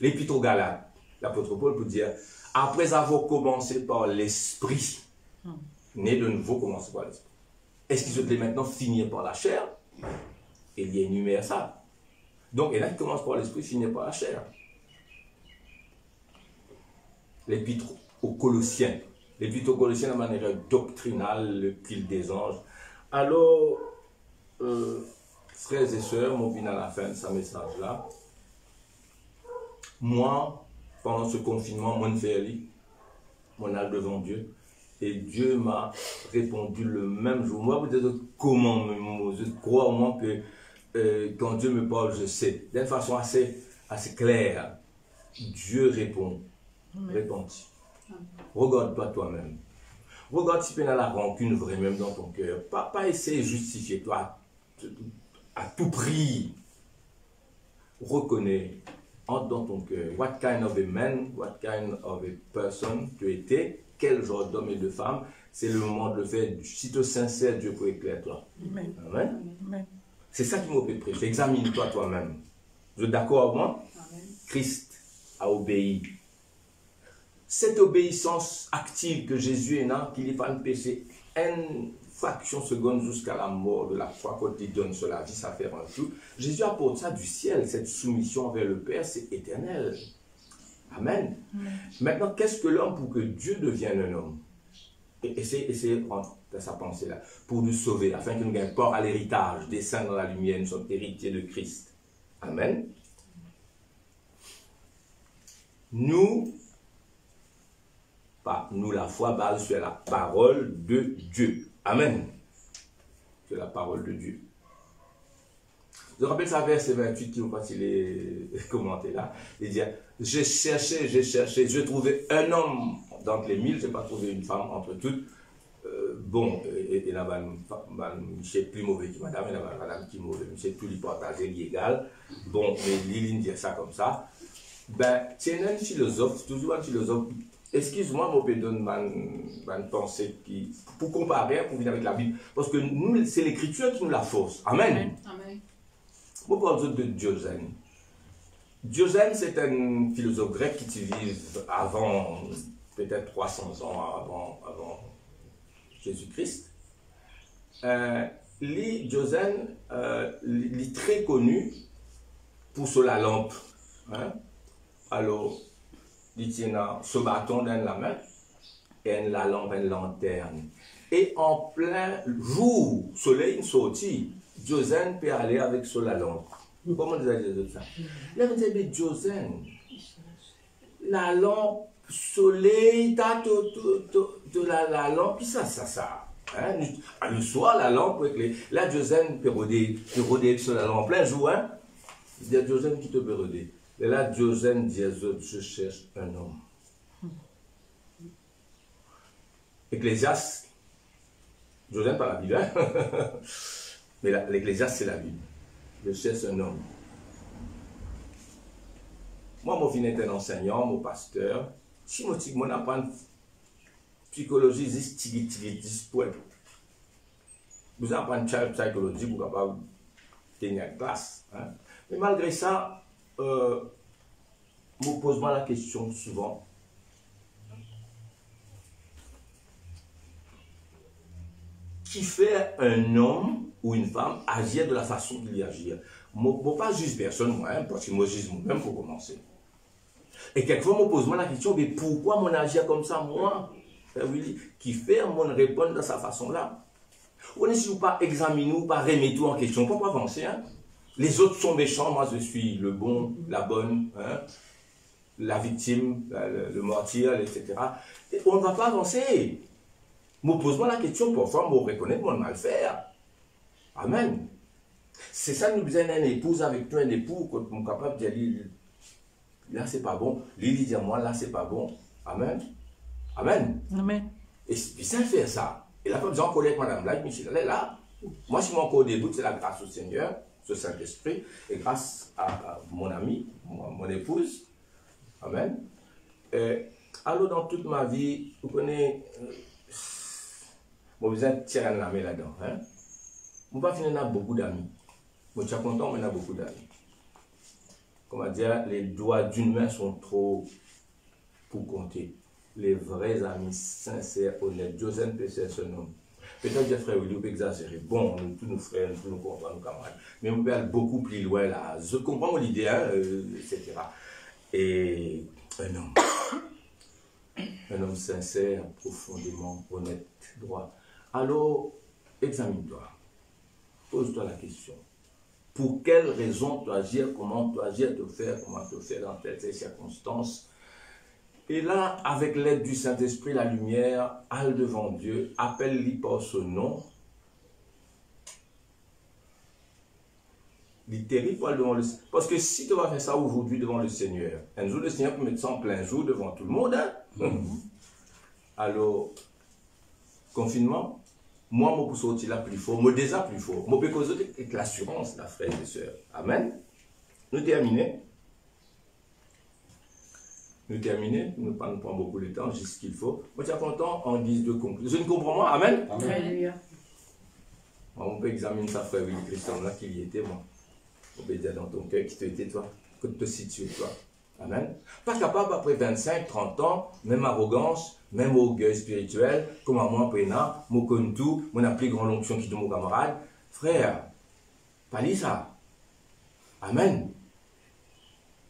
L'épître aux Galates, l'apôtre Paul peut dire, après avoir commencé par l'esprit, né de nouveau commencer par l'esprit. Est-ce qu'ils veulent maintenant finir par la chair? Et il y énumère ça. Donc, il y en a qui commencent par l'esprit, finissent par la chair. L'épître aux Colossiens. L'épître aux Colossiens de manière doctrinale, le culte des anges. Alors, frères et sœurs, mon vient à la fin de ce message-là. Moi, pendant ce confinement, mon féli, mon âge devant Dieu. Et Dieu m'a répondu le même jour. Moi, vous dites comment, je crois au moins que quand Dieu me parle, je sais. D'une façon assez claire, Dieu répond. Réponds-tu. Regarde-toi toi-même. Regarde si tu as la rancune vraiment même dans ton cœur. Pas essayer de justifier toi à tout prix. Reconnais, entre dans ton cœur. What kind of a man, what kind of a person tu étais, quel genre d'homme et de femme. C'est le moment de le faire. Si tu es sincère, Dieu peut éclairer toi. Amen. Amen. Amen. C'est ça qui m'a fait prêcher. Examine-toi toi-même. Vous êtes d'accord avec moi? Amen. Christ a obéi. Cette obéissance active que Jésus est là, qu'il est pas de péché, une fraction seconde jusqu'à la mort de la croix, quand il donne sur la vie, ça fait un tout. Jésus apporte ça du ciel, cette soumission envers le Père, c'est éternel. Amen. Maintenant, qu'est-ce que l'homme pour que Dieu devienne un homme? Essayez de prendre sa pensée-là, pour nous sauver, afin que nous gagne part à l'héritage, descendre dans la lumière, nous sommes héritiers de Christ. Amen. Nous, la foi base sur la parole de Dieu. Amen. Sur la parole de Dieu. Je rappelle ça verset 28 qui vous passe les commenter là. Il dit, j'ai cherché, je trouvais un homme d'entre les 1000, je n'ai pas trouvé une femme entre toutes. Bon, et là, Michel plus mauvais que madame, et là, madame qui est mauvais, Michel tout lui partager, égal. Bon, mais Liline dit ça comme ça. Ben, c'est un philosophe, toujours un philosophe. Excuse-moi, mon pédon, une pensée qui, pour comparer, pour venir avec la Bible, parce que nous, c'est l'écriture qui nous la force. Amen. Amen. Moi, parle de Diogène. Diogène, c'est un philosophe grec qui vit avant, peut-être 300 ans avant Jésus-Christ. Diogène, il est très connu pour sur la lampe. Hein? Alors, il tient ce bâton dans la main et la lampe, une lanterne. Et en plein jour, soleil sorti, Diogène peut aller avec sur la lampe. Comment vous allez dire ça? Là, vous avez Diogène. La lampe, soleil, de la lampe, puis ça. Hein? Le soir, la lampe, là, Diogène peut rôder sur la lampe en plein jour. Hein? Il y a Diogène qui te peut rôder. Et là, Diogène dit, je cherche un homme. Ecclésiaste, Diogène pas la Bible, hein? Mais l'Ecclésiaste, c'est la Bible. Je cherche un homme. Moi, je suis un enseignant, mon pasteur. Si je apprends psychologie, je points. Vous apprenez psychologie pour capable tenir la classe. Hein? Mais malgré ça, je me pose la question souvent. Qui fait un homme ou une femme agir de la façon qu'il y agit? Je ne pas juger personne, moi, hein, parce que moi, je juge moi-même pour commencer. Et quelquefois, je me pose la question, mais pourquoi mon agir comme ça, moi, qui fait mon répondre de sa façon-là? On ne si pas examiner ou pas remettre tout en question, pour pas avancer. Hein? Les autres sont méchants, moi je suis le bon, la bonne, hein? La victime, le martyr, etc. Et on ne va pas avancer. Je me pose la question, parfois, je reconnais mon mal faire. Amen. C'est ça, nous besoin d'une épouse avec toi, un époux, quand on est capable de dire, là c'est pas bon, lui dit moi, là c'est pas bon. Amen. Amen. Amen. Et puis ça fait ça. Et là, pas besoin de connaître madame là, Michel, elle est là. Moi, si mon début, c'est la grâce au Seigneur, ce Saint-Esprit, et grâce à mon ami, mon épouse. Amen. Alors, dans toute ma vie, vous connaissez, moi, vous êtes tiré la main là-dedans. Hein? Je ne vais pas finir avec beaucoup d'amis. Je suis content, mais il y a beaucoup d'amis. Comment dire, les doigts d'une main sont trop pour compter. Les vrais amis sincères, honnêtes. Joseph Pesset se nomme. Peut-être que frère Willy peut exagérer. Bon, tous nos frères, tous nos compagnons, nos camarades. Mais on peut aller beaucoup plus loin là. Je comprends l'idée, hein, etc. Et un homme sincère, profondément honnête, droit. Alors, examine-toi. Pose-toi la question. Pour quelle raison tu agis, comment tu agis, comment te faire dans telle circonstance? Et là, avec l'aide du Saint-Esprit, la lumière, alle devant Dieu, appelle-lui par ce nom. Il est terrible pour aller devant le Seigneur. Parce que si tu vas faire ça aujourd'hui devant le Seigneur, un jour le Seigneur peut mettre ça en plein jour devant tout le monde. Hein? Alors, confinement, moi, je peux sortir là plus fort, je déjà plus fort. Je peux causer avec l'assurance, la frère et sœurs. Amen. Nous terminons. Nous terminons. Nous ne prenons pas beaucoup de temps, juste ce qu'il faut. Moi, je suis content en guise de conclusion. Je ne comprends moi. Amen. Alléluia. On peut examiner sa frère Willy Christian là, qui y était, moi. On peut dire dans ton cœur qui te était, toi, que te situe, toi. Amen. Pas capable, après 25, 30 ans, même arrogance, même orgueil spirituel, comme à moi, Péna, moi, comme tout, mon plus grande onction qui est mon camarade. Frère, pas dit ça. Amen.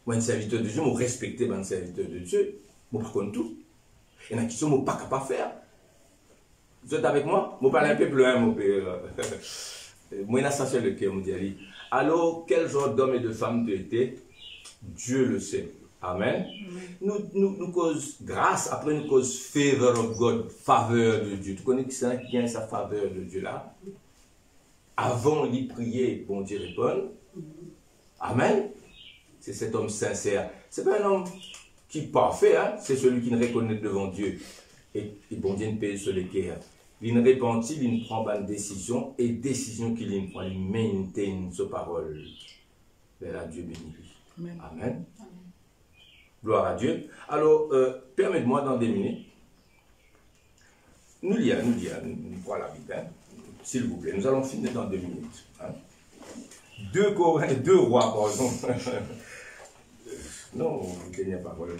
Moi, un serviteur de Dieu, moi, respecter un serviteur de Dieu, moi, par contre, tout. Il y en a qui sont pas capables de faire. Vous êtes avec moi? Moi, parle un peu plus loin, mon père. Moi, il a ça sur le cœur, mon dieu. Alors, quel genre d'homme et de femme tu étais? Dieu le sait. Amen. Nous cause grâce, après nous cause favor of God, faveur de Dieu. Tu connais qui c'est qui a sa faveur de Dieu là? Avant d'y prier, bon Dieu répond. Amen. C'est cet homme sincère. C'est pas un homme qui est parfait, hein? C'est celui qui ne reconnaît devant Dieu. Et bon Dieu ne paye sur les cœurs. Il ne repentit, il ne prend pas de décision, et décision qu'il ne prend, il maintienne sa parole. Vers Dieu béni. Amen. Amen. Gloire à Dieu. Alors, permettez-moi dans des minutes, nous lisons la Bible, hein? S'il vous plaît. Nous allons finir dans 2 minutes. Hein? 2 rois, pardon. Non, vous tenez la parole.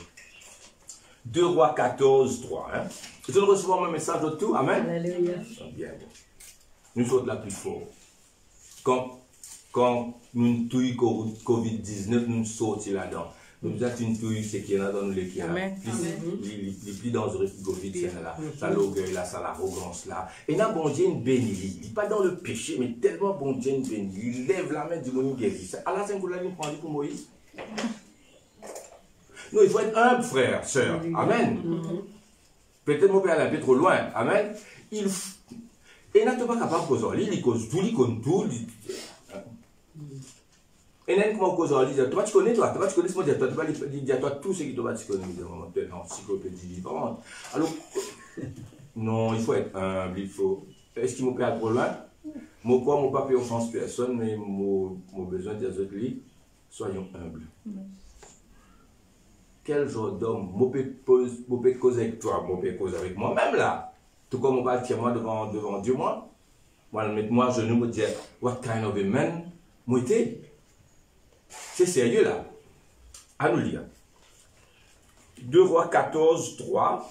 2 rois 14, 3. Hein? Je reçois mon message de tout. Amen. Alléluia. Bien. Nous sommes la plus fort. Quand nous touillons Covid-19, nous sortons là-dedans. Nous avons une touille, c'est qu'il y en a dans nous les qui les plus dangereux que Covid, c'est là. Ça l'orgueil là, ça l'arrogance là. Et là, bon Dieu, une bénie. Il n'est pas dans le péché, mais tellement bon Dieu, une bénie. Il lève la main du monde guéri. À la Saint-Goulin, il prend pour Moïse. Non, il faut être humble, frère, sœur. Amen. Peut-être mon père est un peu trop loin. Amen. Et n'a pas capable de causer. Il cause tout, il compte tout. Et n'a pas cause en disant, toi tu connais, toi tu connais ce mot, toi tu vas dire toi tout ce qui te va te connaître dans l'encyclopédie vivante. Alors, non, il faut être humble, il faut. Est-ce qu'il me perd trop loin? Mon corps, mon papier offense personne, mais mon besoin de dire autres, soyons humbles. Quel genre d'homme, je peux causer avec toi, je peux causer avec moi-même là. Tout comme on va dire moi devant Dieu, moi. Moi, mettre moi à genoux, me dire, what kind of a man, moi t'es? C'est sérieux là. À nous lire. 2 rois 14, 3.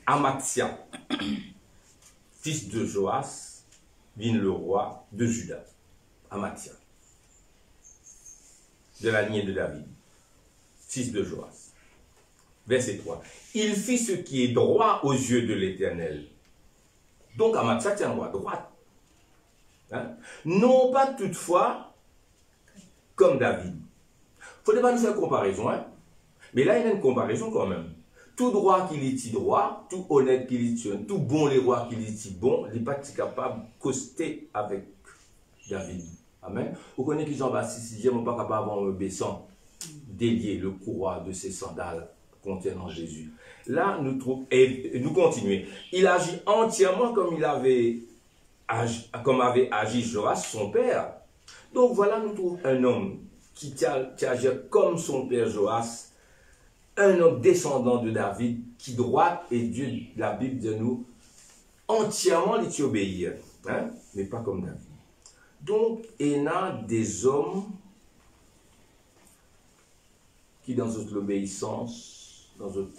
Amathia, fils de Joas, vint le roi de Juda. Amathia, de la lignée de David, fils de Joas. Verset 3. Il fit ce qui est droit aux yeux de l'Éternel. Donc Amathia tient droit, droite. Hein? Non pas toutefois comme David. Il ne faut pas nous faire comparaison, hein? Mais là il y a une comparaison quand même. Tout droit qu'il est droit, tout honnête qu'il est tout bon les rois qu'il est bon, il n'est pas capable de coster avec David. Amen. Vous connaissez que Jean-Baptiste, il n'est pas capable d'avoir un baissant, délier le courroie de ses sandales contenant Jésus. Là, nous continuons. Il agit entièrement comme avait agi Joas, son père. Donc voilà, nous trouvons un homme qui agit comme son père Joas, un homme descendant de David, qui droit, et Dieu, la Bible dit nous, entièrement les obéir, hein? Mais pas comme David. Donc, il y a des hommes qui, dans notre obéissance, dans notre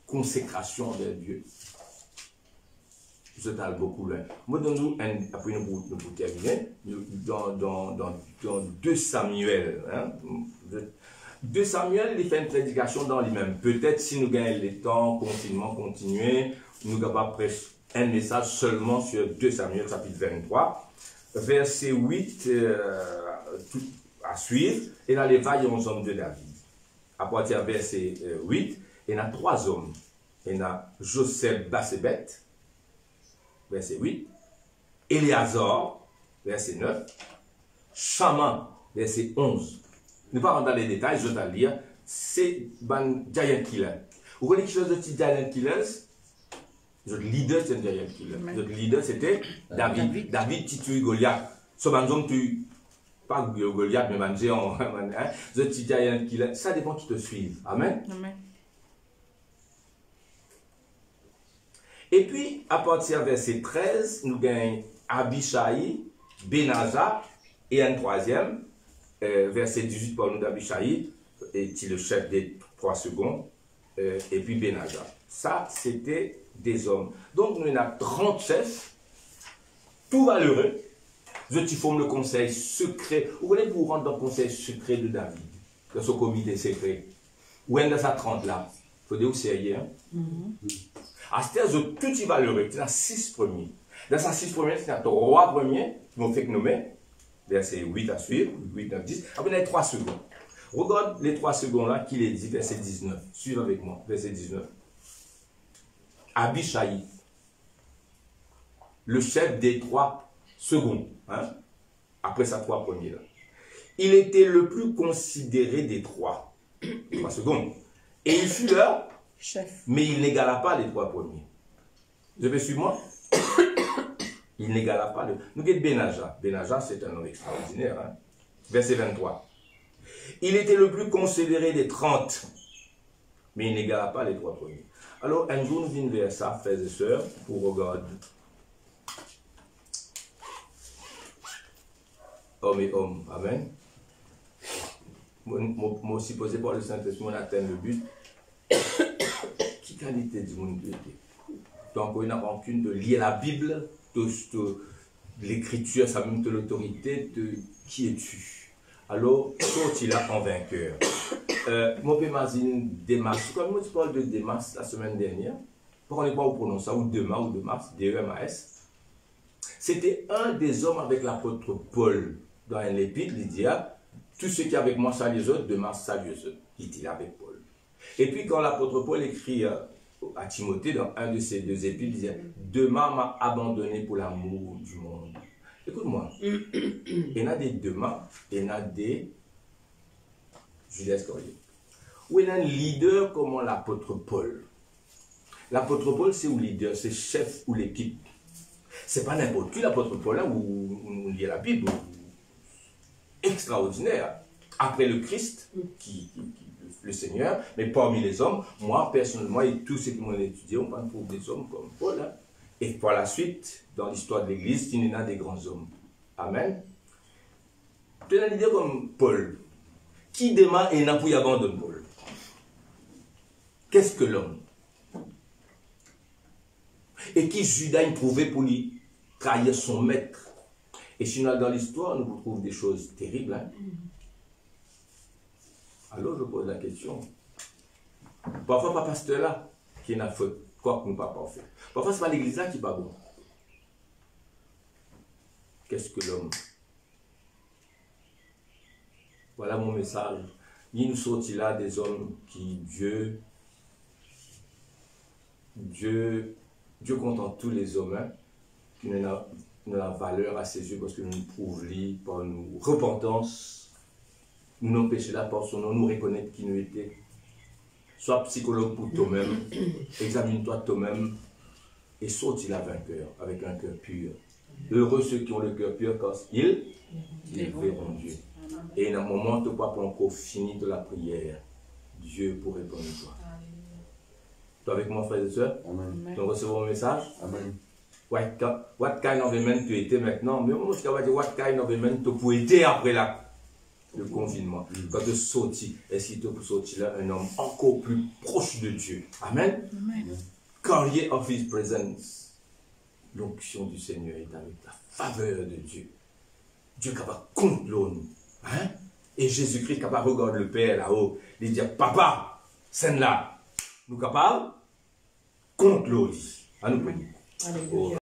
consécration envers Dieu, je t'aille beaucoup loin. Moi, après nous pour terminer, dans 2 Samuel, hein, 2 Samuel, il fait une prédication dans lui-même. Peut-être si nous gagnons le temps, continuer, nous n'avons pas un message seulement sur 2 Samuel, chapitre 23, verset 8 à suivre, et dans les vaillants hommes de David. À partir du verset 8, il y a 3 hommes. Il y a Joseph Bassebet, verset 8, Éléazar, verset 9, Shaman, verset 11. Nous ne parlons pas dans les détails, je vais te lire. C'est un giant killer. Vous connaissez quelque chose de petit giant killers? Notre leader, c'est un giant killer. Notre leader, c'était David. David qui tue Goliath. Ce homme tue pas Goliath, mais un géant. Le petit giant killer. Ça dépend qui te suive. Amen. Amen. Et puis, à partir du verset 13, nous gagnons Abishai, Benaja, et un troisième, verset 18, parle-nous d'Abishai, est le chef des 3 secondes, et puis Benaja. Ça, c'était des hommes. Donc, nous avons 30 chefs, tout valeureux. Je forme le conseil secret. Vous voulez vous rendre dans le conseil secret de David, dans son comité secret. Où est-ce dans sa 30 là? Il faut dire où c'est hier. À ce stade, tout est valeureux. Il y a 6 premiers. Dans ces 6 premiers, il y a 3 premiers qui vont faire nommer. Verset 8 à suivre, 8, 9, 10. Après, il y a 3 secondes. Regarde les 3 secondes là qu'il est dit, verset 19. Suivez avec moi, verset 19. Abishai, le chef des 3 secondes, hein, après sa 3 premiers là. Il était le plus considéré des 3 secondes. Et il fut leur chef. Mais il n'égala pas les 3 premiers. Vous avez suivi moi? Il n'égala pas le... Nous avons Benaja. Benaja, c'est un homme extraordinaire. Hein? Verset 23. Il était le plus considéré des 30, mais il n'égala pas les 3 premiers. Alors, un jour, nous venons vers ça, frères et sœurs, pour regarder. Hommes et hommes. Amen. Moi aussi, posé par le Saint-Esprit, on atteint le but. Qui qualité du monde qui était? Donc, on n'a aucune de lier la Bible, de l'écriture, ça même de l'autorité, de qui es-tu? Alors, sorti là en vainqueur. Moi, je m'imagine Demas. Comme moi, je parle de Demas la semaine dernière, pourquoi on n'est pas où prononcer ça, ou Demas, D-E-M-A-S. C'était un des hommes avec l'apôtre Paul dans un épître, il dit, tous ceux qui avec moi saluent les autres, Demas salue les autres. Il dit avec Paul. Et puis, quand l'apôtre Paul écrit à Timothée, dans un de ces 2 épîtres, il disait, Demas m'a abandonné pour l'amour du monde. Écoute-moi, il y en a des Demas, il y en a des Judas Iscariot. Ou il y a un leader comme l'apôtre Paul. L'apôtre Paul, c'est où leader, c'est chef ou l'équipe. C'est pas n'importe qui l'apôtre Paul, là, où on lit la Bible. Extraordinaire. Après le Christ, le Seigneur, mais parmi les hommes, moi personnellement et tous ceux qui m'ont étudié, on parle pour des hommes comme Paul. Hein. Et par la suite, dans l'histoire de l'Église, il y en a des grands hommes. Amen. Tu as une idée comme Paul. Qui démarre et n'a pas abandonné Paul? Qu'est-ce que l'homme? Et qui Judas a trouvé pour lui trahir son maître? Et sinon, dans l'histoire, nous trouvons des choses terribles. Hein? Alors, je pose la question. Parfois, pas pasteur là qui n'a fait quoi que nous pas fait. Parfois, ce n'est pas l'église là qui n'est pas bon. Qu'est-ce que l'homme? Voilà mon message. Il nous sortit là des hommes qui, Dieu contente tous les hommes, hein, qui n'ont la valeur à ses yeux parce que nous nous prouvons par nos repentance, nous nous péchés là par son nom, nous reconnaître qui nous était. Sois psychologue pour toi-même, examine-toi toi-même et sortis là vainqueur avec un cœur pur. Heureux ceux qui ont le cœur pur car ils verront Dieu. Et dans le moment où tu pas encore fini de la prière, Dieu pour répondre à toi. Tu es avec moi, frères et sœurs? Tu recevras mon message? Amen. What kind of a man tu étais maintenant? Mais moi, je vais dire what kind of a man tu peux être après le confinement. Quand tu sortis, est-ce qu'il te peut sortir là un homme encore plus proche de Dieu? Amen. Amen. Carrier of his presence. L'onction du Seigneur est avec la faveur de Dieu. Dieu est capable de contre l'homme. Hein? Et Jésus-Christ est capable de regarder le Père là-haut. Il dit, papa, c'est là. Nous sommes capables contre l'autre. À nous prier.